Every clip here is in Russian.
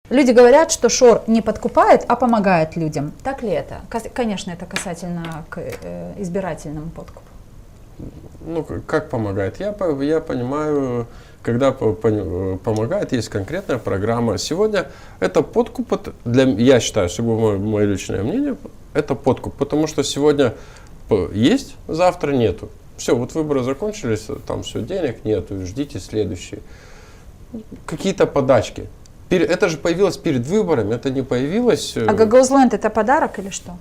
Люди говорят, что Шор не подкупает, а помогает людям. Так ли это? Конечно, это касательно к избирательному подкупу. Ну, как помогает? Я понимаю, когда помогает, есть конкретная программа. Сегодня это подкуп, я считаю, сугубо мое личное мнение, это подкуп, потому что сегодня есть, завтра нету. Все, вот выборы закончились, там все, денег нету, ждите следующие. Какие-то подачки. Это же появилось перед выборами, это не появилось... А Гагаузленд это подарок или что?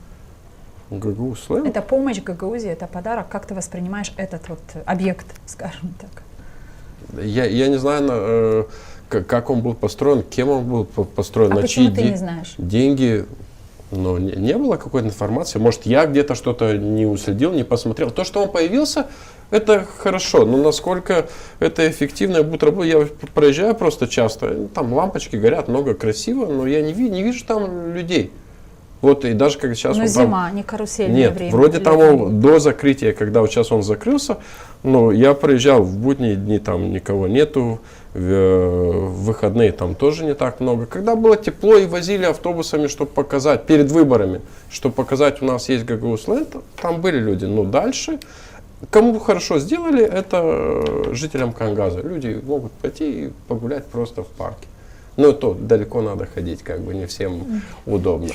Гагаузленд? Это помощь Гагаузии, это подарок. Как ты воспринимаешь этот вот объект, скажем так? Я не знаю, как он был построен, кем он был построен, а на почему чьи ты не знаешь? деньги. Но не было какой-то информации. Может, я где-то что-то не уследил, не посмотрел. То, что он появился, это хорошо. Но насколько это эффективно будет работать, я проезжаю просто часто. Там лампочки горят, много красиво, но я не вижу там людей. Вот и даже как сейчас... Но зима, не карусельное время. Нет, вроде там до закрытия, когда вот сейчас он закрылся, но я проезжал в будние дни, там никого нету, в выходные там тоже не так много. Когда было тепло и возили автобусами, чтобы показать, перед выборами, чтобы показать, у нас есть Гагаузленд, там были люди. Но дальше, кому хорошо сделали, это жителям Кангаза. Люди могут пойти и погулять просто в парке. Но то далеко надо ходить, как бы не всем удобно.